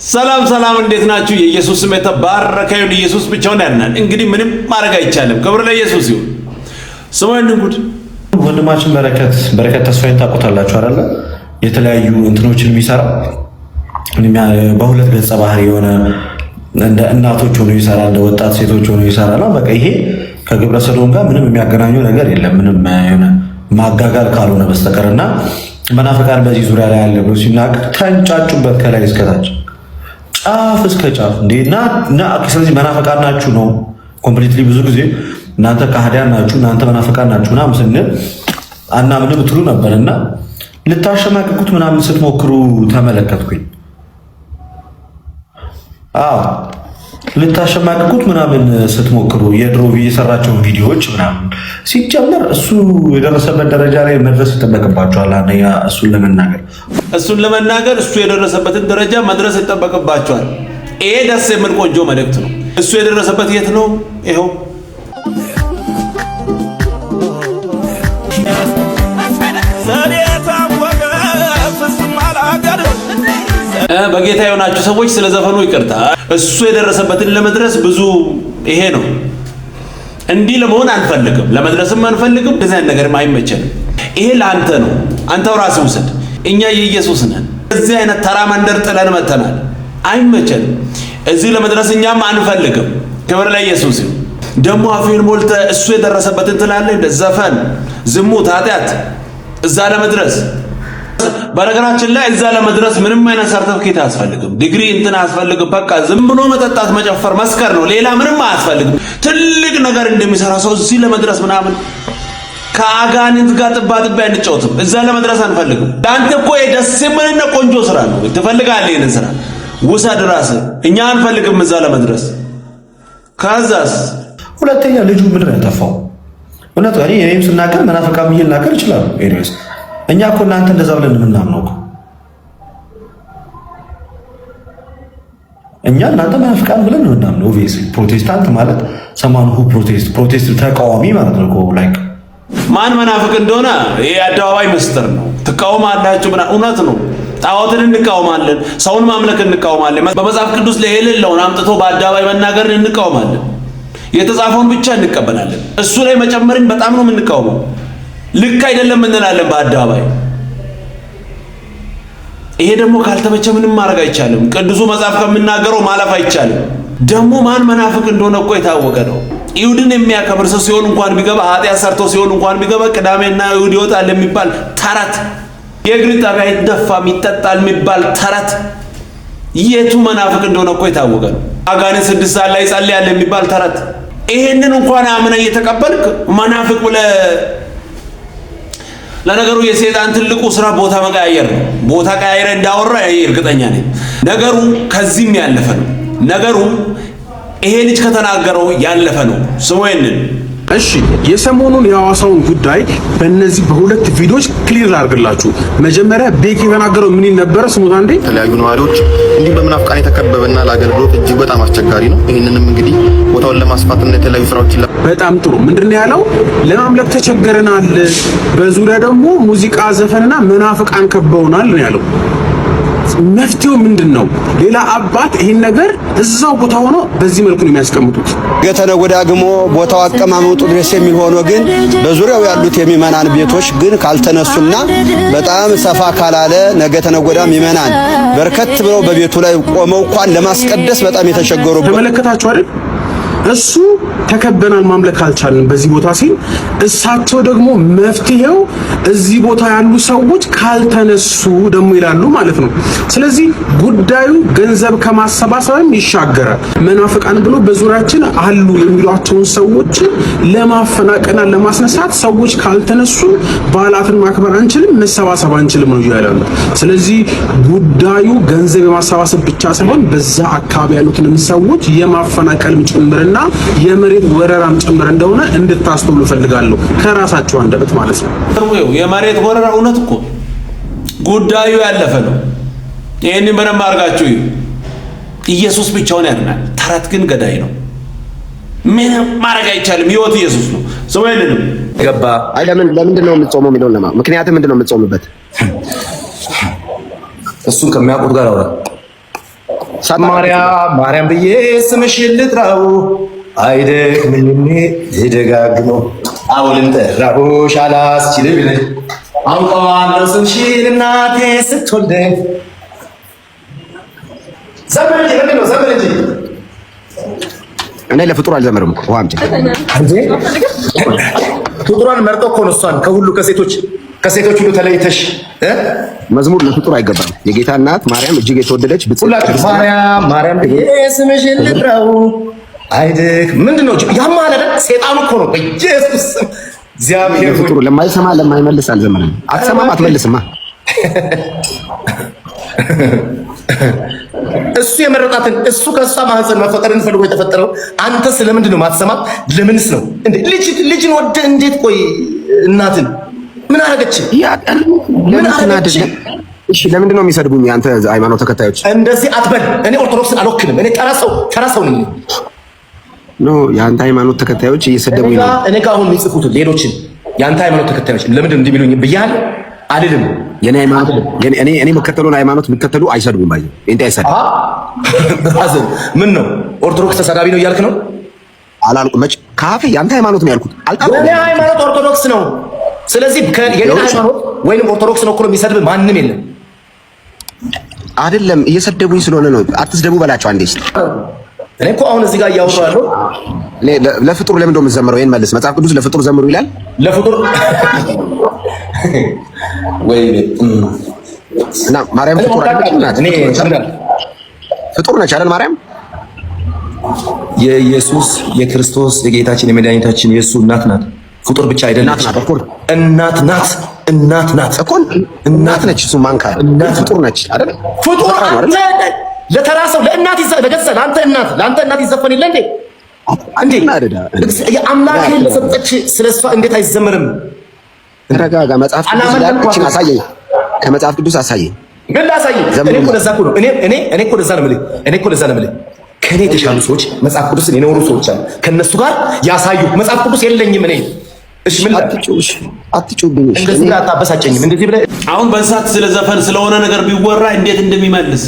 ሰላም ሰላም እንዴት ናችሁ? የኢየሱስ ስም የተባረከ ይሁን። ኢየሱስ ብቻውን ያድናል። እንግዲህ ምንም ማድረግ አይቻልም። ክብር ለኢየሱስ ይሁን። ስሙን እንጉድ ወንድማችን በረከት ተስፋዬን ታውቁታላችሁ አይደለ? የተለያዩ እንትኖችን የሚሰራ በሁለት ገጸ ባህሪ የሆነ እንደ እናቶች ሆኖ ይሰራል፣ እንደ ወጣት ሴቶች ሆኖ ይሰራል። በቃ ይሄ ከግብረ ሰዶም ጋር ምንም የሚያገናኘው ነገር የለም፣ ምንም የሆነ ማጋጋል ካልሆነ በስተቀርና መናፍቃን በዚህ ዙሪያ ላይ ያለ ብሎ ሲናገር ተንጫጩበት ከላይ እስከታች ጫፍ እስከ ጫፍ እንዴና ስለዚህ መናፍቃን ናችሁ ነው ኮምፕሊትሊ። ብዙ ጊዜ እናንተ ካህዲያን ናችሁ፣ እናንተ መናፍቃን ናችሁ ምናምን ስንል አናምንም ብትሉ ነበርና ልታሸማቅቁት ምናምን ስትሞክሩ ተመለከትኩኝ። አዎ ልታሸማቅቁት ምናምን ስትሞክሩ የድሮ የሰራቸውን ቪዲዮዎች ምናምን ሲጀመር እሱ የደረሰበት ደረጃ ላይ መድረስ ይጠበቅባቸዋል። አንደኛ እሱን ለመናገር እሱ የደረሰበትን ደረጃ መድረስ ይጠበቅባቸዋል። ይሄ ደስ የሚል ቆንጆ መልእክት ነው። እሱ የደረሰበት የት ነው? ይኸው በጌታ የሆናችሁ ሰዎች ስለ ዘፈኑ ይቅርታ። እሱ የደረሰበትን ለመድረስ ብዙ ይሄ ነው። እንዲህ ለመሆን አንፈልግም፣ ለመድረስም አንፈልግም። እንደዚህ አይነት ነገርም አይመቸንም። ይሄ ለአንተ ነው፣ አንተው ራስህ ውሰድ። እኛ የኢየሱስ ነን። እዚህ አይነት ተራ መንደር ጥለን መተናል፣ አይመቸንም። እዚህ ለመድረስ እኛም አንፈልግም። ክብር ለኢየሱስ ይሁን። ደግሞ አፌን ሞልተ እሱ የደረሰበትን ትላለህ። እንደ ዘፈን፣ ዝሙት፣ ኃጢአት እዛ ለመድረስ በነገራችን ላይ እዛ ለመድረስ ምንም አይነት ሰርተፍኬት አያስፈልግም፣ ዲግሪ እንትን አያስፈልግም። በቃ ዝም ብሎ መጠጣት፣ መጨፈር፣ መስከር ነው። ሌላ ምንም አያስፈልግም። ትልቅ ነገር እንደሚሰራ ሰው እዚህ ለመድረስ ምናምን ከአጋንንት ጋር ጥባ አንጫወትም። እዛ ለመድረስ አንፈልግም። ለአንተ እኮ ደስ የሚልና ቆንጆ ስራ ነው፣ ትፈልጋለህ። ይሄን ስራ ውሰድ ራስህ። እኛ አንፈልግም እዛ ለመድረስ። ከዛስ ሁለተኛ ልጁ ምንድን ነው ያጠፋው? እውነት እኔም ስናገር መናፍቃን ብዬ ልናገር ይችላሉ። ኤኒዌይስ እኛ እኮ እናንተ እንደዛ ብለን የምናምነው እኮ እኛ እናንተ መናፍቃን ብለን ነው የምናምነው። ኦብቪየስሊ ፕሮቴስታንት ማለት ሰማኑ ፕሮቴስት ተቃዋሚ ማለት ነው እኮ ላይክ ማን መናፍቅ እንደሆነ ይሄ አደባባይ ምስጢር ነው። ትቃወማላችሁ ብና እውነት ነው። ጣዖትን እንቃወማለን፣ ሰውን ማምለክ እንቃወማለን። በመጽሐፍ ቅዱስ ላይ የሌለውን አምጥቶ በአደባባይ መናገርን እንቃወማለን። የተጻፈውን ብቻ እንቀበላለን። እሱ ላይ መጨመርን በጣም ነው የምንቃወመው። ልክ አይደለም እንላለን በአደባባይ። ይሄ ደግሞ ካልተመቸ ምንም ማድረግ አይቻልም። ቅዱሱ መጽሐፍ ከምናገረው ማለፍ አይቻልም። ደግሞ ማን መናፍቅ እንደሆነ እኮ የታወቀ ነው። ይሁድን የሚያከብር ሰው ሲሆን እንኳን ቢገባ፣ ኃጢአት ሰርቶ ሲሆን እንኳን ቢገባ ቅዳሜና ይሁድ ይወጣል የሚባል ተረት፣ የእግር ጣቢያ ይደፋም ይጠጣል የሚባል ተረት፣ የቱ መናፍቅ እንደሆነ እኮ የታወቀ ነው። አጋንንት 6 ሰዓት ላይ ይጸልያል የሚባል ተረት፣ ይሄንን እንኳን አምነህ እየተቀበልክ መናፍቅ ብለህ ለነገሩ የሰይጣን ትልቁ ስራ ቦታ መቀያየር ነው። ቦታ ቀያየረ እንዳወራ እርግጠኛ ነኝ። ነገሩ ከዚህም ያለፈ ነው። ነገሩ ይሄ ልጅ ከተናገረው ያለፈ ነው። ስሙኝን እሺ፣ የሰሞኑን የሐዋሳውን ጉዳይ በእነዚህ በሁለት ቪዲዮዎች ክሊር አድርግላችሁ። መጀመሪያ ቤክ የተናገረው ምን ነበር? ስሙት አንዴ። የተለያዩ ነዋሪዎች እንዲህ በመናፍቃን የተከበበና ለአገልግሎት እጅግ በጣም አስቸጋሪ ነው። ይህንንም እንግዲህ ቦታውን ለማስፋትና የተለያዩ ስራዎችን በጣም ጥሩ። ምንድነው ያለው? ለማምለክ ተቸገረናል፣ በዙሪያ ደግሞ ሙዚቃ፣ ዘፈንና መናፍቃን ከበውናል ነው ያለው። መፍትሄው ምንድነው? ሌላ አባት ይሄን ነገር እዛው ቦታ ሆኖ በዚህ መልኩ ነው የሚያስቀምጡት። ገተነጎዳ ደግሞ ቦታው አቀማመጡ ደስ የሚል ሆኖ ግን በዙሪያው ያሉት የሚመናን ቤቶች ግን ካልተነሱና በጣም ሰፋ ካላለ ነገ ተነጎዳ የሚመናን በርከት ብለው በቤቱ ላይ ቆመው እንኳን ለማስቀደስ በጣም የተቸገሩ ተመለከታችሁ አይደል? እሱ ተከበናል ማምለክ አልቻልንም በዚህ ቦታ ሲል፣ እሳቸው ደግሞ መፍትሄው እዚህ ቦታ ያሉ ሰዎች ካልተነሱ ደግሞ ይላሉ ማለት ነው። ስለዚህ ጉዳዩ ገንዘብ ከማሰባሰብም ይሻገራል። መናፍቃን ብሎ በዙሪያችን አሉ የሚሏቸውን ሰዎች ለማፈናቀልና ለማስነሳት ሰዎች ካልተነሱ በዓላትን ማክበር አንችልም፣ መሰባሰብ አንችልም ነው ይላሉ። ስለዚህ ጉዳዩ ገንዘብ የማሰባሰብ ብቻ ሳይሆን በዛ አካባቢ ያሉትንም ሰዎች የማፈናቀልም ጭምርና የመሬት ወረራም ጭምር እንደሆነ እንድታስተውሉ ፈልጋለሁ፣ ከራሳቸው አንደበት ማለት ነው። የመሬት ወረራ እውነት እኮ ጉዳዩ ያለፈ ነው። ይሄንን በደንብ አድርጋችሁ ኢየሱስ ብቻውን ያድናል። ተረት ግን ገዳይ ነው። ምንም ማድረግ አይቻልም። ህይወት ኢየሱስ ነው። ሰው አይደለም ገባ። አይ ለምንድን ነው የምትጾመው የሚለውን ምክንያቱም ምንድን ነው የምትጾምበት? እሱን ከሚያውቁት ጋር አውራ ማርያም ብዬ ስምሽን ልጥራው አይደክምም ልደጋግመው አሁንም ጠራሁሽ አላስችል ብለሽ አውቀዋለሁ ስምሽን እናቴ ስትወልደኝ ዘመን እንጂ ምንድን ነው ዘመን እንጂ እኔ ለፍጡር አልዘመርም እኮ ውሃ አምጪ እንዴ ፍጡሯን መርጦ እኮ ነው እሷን ከሁሉ ከሴቶች ሁሉ ተለይተሽ መዝሙር ለፍጡር አይገባም። የጌታ እናት ማርያም እጅግ የተወደደች ሁላችሁ ማርያም ስምሽን ልጥራው አይደክ ምንድን ነው ያማለደ ሰይጣኑ እኮ ነው በኢየሱስ እግዚአብሔር ፍጡር ለማይሰማ ለማይመልስ አልዘመርም። አትሰማም አትመልስማ። እሱ የመረጣትን እሱ ከሷ ማህፀን መፈጠርን ፈልጎ የተፈጠረው አንተ ስለምንድን ነው ማትሰማ? ለምንስ ነው እንዴ? ልጅን ወደ እንዴት ቆይ እናትን ምን አረገች? ምን አረገች? እሺ ለምንድን ነው የሚሰድቡኝ አንተ ሃይማኖት ተከታዮች? እንደዚህ አትበል። እኔ ኦርቶዶክስን አልወክልም። እኔ ተራ ሰው ነኝ። ኖ የአንተ ሃይማኖት ተከታዮች እየሰደቡኝ ነው። እኔ ጋር አሁን የሚጽፉት ሌሎችን የአንተ ሃይማኖት ተከታዮች ለምንድን ነው እንዲህ የሚሉኝ ብያለሁ አይደለም? የኔ ሃይማኖት እኔ የምከተለውን ሃይማኖት የሚከተሉ አይሰድቡም። ባይ እንዴ አይሰድቡም። ብራዘር ምን ነው ኦርቶዶክስ ተሳዳቢ ነው እያልክ ነው? አላልኩም። መች ካፌ የአንተ ሃይማኖት ነው ያልኩት አልቃም። የኔ ሃይማኖት ኦርቶዶክስ ነው። ስለዚህ የኔ ሃይማኖት ወይንም ኦርቶዶክስ ነው እኮ የሚሰድብ ማንም የለም። አይደለም እየሰደቡኝ ስለሆነ ነው። አትስደቡ በላቸው አንዴ። እኔ እኮ አሁን እዚህ ጋር እያወራሁ ያለው ለፍጡር ለምን እንደው የምትዘምረው? ይሄን መልስ። መጽሐፍ ቅዱስ ለፍጡር ዘምሩ ይላል። ለፍጡር ወይ እና ማርያም ፍጡር ናት። ፍጡር ነች አይደል? ማርያም የኢየሱስ የክርስቶስ የጌታችን የመድኃኒታችን የእሱ እናት ናት። ፍጡር ብቻ አይደለም፣ እናት ናት። እናት ናት እኮ እናት ነች። እሱ ማንካ ፍጡር ነች አይደል? ፍጡር ለተራ ሰው ለእናት ለገዛ ለአንተ እናት ይዘፈን የለ እንዴ? እንዴ የአምላክህን ለሰጠች ስለሷ እንዴት አይዘመርም? ተረጋጋ። መጽሐፍ ቅዱስ ላችን አሳየኝ። ከመጽሐፍ ቅዱስ አሳየኝ። ምን ላሳየኝ? እኔ እኮ ለዛ ነው እኔ እኮ ለዛ ነው የምልህ። ከኔ የተሻሉ ሰዎች መጽሐፍ ቅዱስን የኖሩ ሰዎች አሉ። ከነሱ ጋር ያሳዩ። መጽሐፍ ቅዱስ የለኝም እኔ። እሺ ምን አትጩብኝ። እንደዚህ አታበሳጨኝም። እንደዚህ ብለህ አሁን በእሳት ስለ ዘፈን ስለሆነ ነገር ቢወራ እንዴት እንደሚመልስ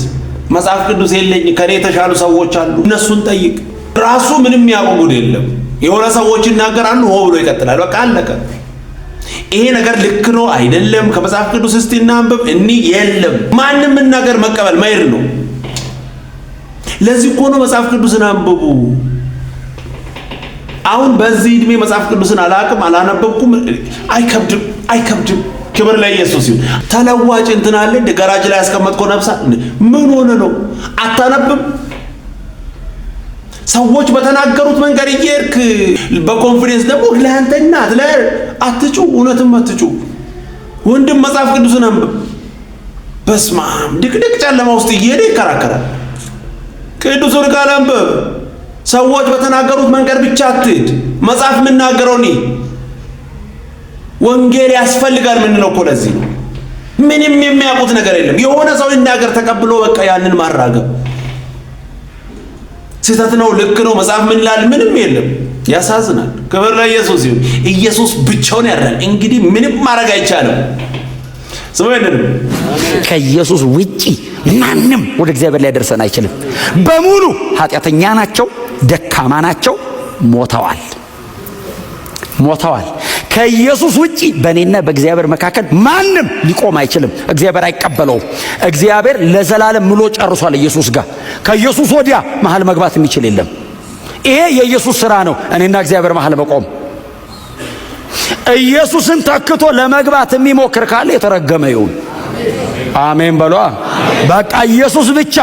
መጽሐፍ ቅዱስ የለኝ ከኔ የተሻሉ ሰዎች አሉ፣ እነሱን ጠይቅ። ራሱ ምንም ያቆሙት የለም። የሆነ ሰዎች ይናገራሉ፣ ሆ ብሎ ይቀጥላል። በቃ አለቀ። ይሄ ነገር ልክ ነው አይደለም፣ ከመጽሐፍ ቅዱስ እስቲ እናንብብ። የለም ማንም ነገር መቀበል መሄድ ነው። ለዚህ እኮ ነው መጽሐፍ ቅዱስን አንብቡ። አሁን በዚህ እድሜ መጽሐፍ ቅዱስን አላቅም አላነበብኩም አይከብድም። ክብር ለኢየሱስ ይሁን። ተለዋጭ እንትን አለ እንደ ጋራጅ ላይ ያስቀመጥከው ነፍሳ ምን ሆነ ነው? አታነብም? ሰዎች በተናገሩት መንገድ እየሄድክ በኮንፊደንስ ደግሞ ለአንተ እናት አትጩ። እውነትም አትጩ። ወንድም መጽሐፍ ቅዱስን አንብብ። በስመ አብ ድቅድቅ ጨለማ ውስጥ እየሄደ ይከራከራል። ቅዱሱን ቃል አንብብ። ሰዎች በተናገሩት መንገድ ብቻ አትሄድ። መጽሐፍ የምናገረው እኔ ወንጌል ያስፈልጋል። ምን ነው እኮ ለዚህ ነው። ምንም የሚያውቁት ነገር የለም። የሆነ ሰው ይናገር ተቀብሎ በቃ ያንን ማራገብ ስህተት ነው፣ ልክ ነው፣ መጽሐፍ ምን ይላል? ምንም የለም። ያሳዝናል። ክብር ለኢየሱስ ይሁን። ኢየሱስ ብቻውን ያድናል። እንግዲህ ምንም ማድረግ አይቻልም። ከኢየሱስ ውጪ ማንም ወደ እግዚአብሔር ላይ ደርሰን አይችልም። በሙሉ ኃጢአተኛ ናቸው፣ ደካማ ናቸው፣ ሞተዋል። ከኢየሱስ ውጪ በእኔና በእግዚአብሔር መካከል ማንም ሊቆም አይችልም። እግዚአብሔር አይቀበለውም። እግዚአብሔር ለዘላለም ምሎ ጨርሷል ኢየሱስ ጋር። ከኢየሱስ ወዲያ መሃል መግባት የሚችል የለም። ይሄ የኢየሱስ ሥራ ነው፣ እኔና እግዚአብሔር መሃል መቆም። ኢየሱስን ተክቶ ለመግባት የሚሞክር ካለ የተረገመ ይሁን። አሜን በሏ። በቃ ኢየሱስ ብቻ።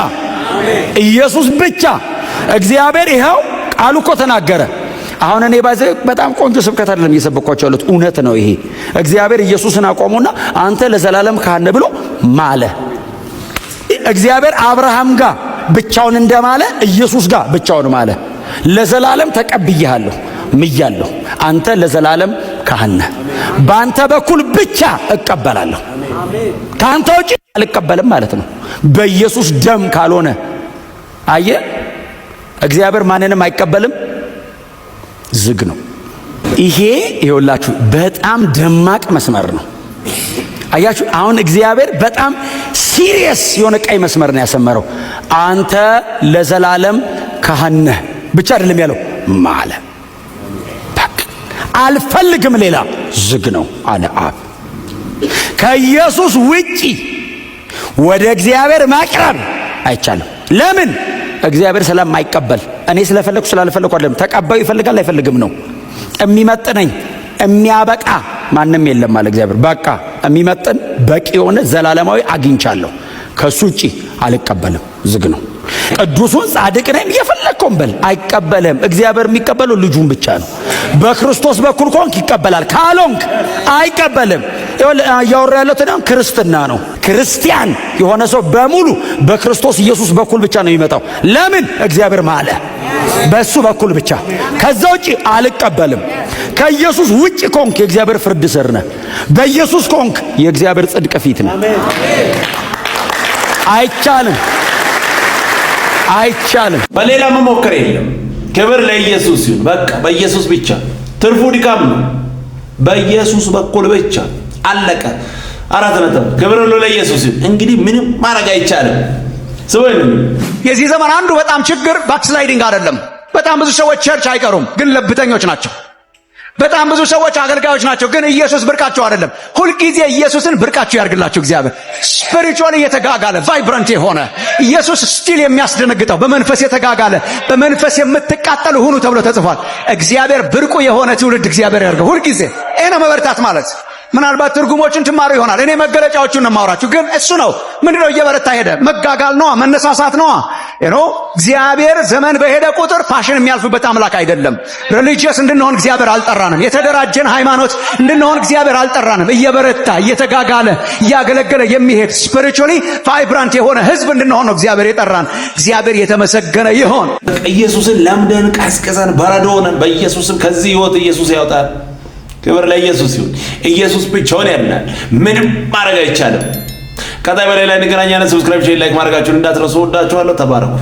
እግዚአብሔር ይኸው ቃሉ እኮ ተናገረ። አሁን እኔ በጣም ቆንጆ ስብከት አይደለም እየሰበኳቸው ያሉት፣ እውነት ነው ይሄ። እግዚአብሔር ኢየሱስን አቆሙና አንተ ለዘላለም ካህን ብሎ ማለ። እግዚአብሔር አብርሃም ጋር ብቻውን እንደማለ ኢየሱስ ጋር ብቻውን ማለ። ለዘላለም ተቀብያለሁ ምያለሁ፣ አንተ ለዘላለም ካህን ነህ፣ በአንተ በኩል ብቻ እቀበላለሁ፣ ከአንተ ውጪ አልቀበልም ማለት ነው። በኢየሱስ ደም ካልሆነ አየ እግዚአብሔር ማንንም አይቀበልም። ዝግ ነው። ይሄ ይኸውላችሁ በጣም ደማቅ መስመር ነው። አያችሁ አሁን እግዚአብሔር በጣም ሲሪየስ የሆነ ቀይ መስመር ነው ያሰመረው። አንተ ለዘላለም ካህን ነህ ብቻ አይደለም ያለው ማለ። አልፈልግም ሌላ ዝግ ነው አለ አብ። ከኢየሱስ ውጪ ወደ እግዚአብሔር ማቅረብ አይቻልም። ለምን? እግዚአብሔር ስለማይቀበል። እኔ ስለፈለኩ ስላልፈለኩ አይደለም። ተቀባዩ ይፈልጋል አይፈልግም ነው። የሚመጥነኝ የሚያበቃ ማንም የለም አለ እግዚአብሔር። በቃ የሚመጥን በቂ የሆነ ዘላለማዊ አግኝቻለሁ። ከሱ ውጪ አልቀበልም፣ ዝግ ነው። ቅዱሱን ጻድቅ ነኝ የፈለከውን በል፣ አይቀበልም። እግዚአብሔር የሚቀበለው ልጁን ብቻ ነው። በክርስቶስ በኩል ኮንክ ይቀበላል፣ ካልሆንክ አይቀበልም። እያወራ ያለው ተዳም ክርስትና ነው። ክርስቲያን የሆነ ሰው በሙሉ በክርስቶስ ኢየሱስ በኩል ብቻ ነው የሚመጣው። ለምን? እግዚአብሔር ማለ በሱ በኩል ብቻ። ከዛ ውጪ አልቀበልም። ከኢየሱስ ውጪ ኮንክ የእግዚአብሔር ፍርድ ስር ነህ። በኢየሱስ ኮንክ የእግዚአብሔር ጽድቅ ፊት ነህ። አይቻልም፣ አይቻልም። በሌላ መሞከር የለም። ክብር ለኢየሱስ ይሁን። በቃ በኢየሱስ ብቻ። ትርፉ ድካም ነው። በኢየሱስ በኩል ብቻ አለቀ። አራት ነጥብ። ክብር ለኢየሱስ ይሁን። እንግዲህ ምንም ማድረግ አይቻልም። ስወይ የዚህ ዘመን አንዱ በጣም ችግር ባክስላይዲንግ አይደለም። በጣም ብዙ ሰዎች ቸርች አይቀሩም፣ ግን ለብተኞች ናቸው። በጣም ብዙ ሰዎች አገልጋዮች ናቸው፣ ግን ኢየሱስ ብርቃቸው አይደለም። ሁልጊዜ ኢየሱስን ብርቃቸው ያርግላችሁ እግዚአብሔር። ስፒሪቹዋሊ የተጋጋለ ቫይብራንት የሆነ ኢየሱስ ስቲል የሚያስደነግጠው በመንፈስ የተጋጋለ በመንፈስ የምትቃጠሉ ሁኑ ተብሎ ተጽፏል። እግዚአብሔር ብርቁ የሆነ ትውልድ እግዚአብሔር ያርገው። ሁልጊዜ ይሄ ነው መበርታት ማለት። ምናልባት ትርጉሞችን ትማሩ ይሆናል። እኔ መገለጫዎቹን ነው የማወራችሁ፣ ግን እሱ ነው። ምንድነው እየበረታ ሄደ? መጋጋል ነዋ፣ መነሳሳት ነዋ። እግዚአብሔር ዘመን በሄደ ቁጥር ፋሽን የሚያልፍበት አምላክ አይደለም። ሪሊጂየስ እንድንሆን እግዚአብሔር አልጠራንም። የተደራጀን ሃይማኖት እንድንሆን እግዚአብሔር አልጠራንም። እየበረታ እየተጋጋለ እያገለገለ የሚሄድ ስፒሪቹዋሊ ቫይብራንት የሆነ ህዝብ እንድንሆን ነው እግዚአብሔር የጠራን። እግዚአብሔር የተመሰገነ ይሆን። ኢየሱስን ለምደን ቀስቅሰን በረዶ ሆነን በኢየሱስም ከዚህ ህይወት ኢየሱስ ያውጣል። ክብር ለኢየሱስ ይሁን። ኢየሱስ ብቻውን ያድናል። ምንም ማድረግ አይቻልም። ቀጣይ በሌላ እንገናኛለን። ሰብስክራይብ፣ ሼር፣ ላይክ ማድረጋችሁን እንዳትረሱ። ወዳችኋለሁ። ተባረኩ።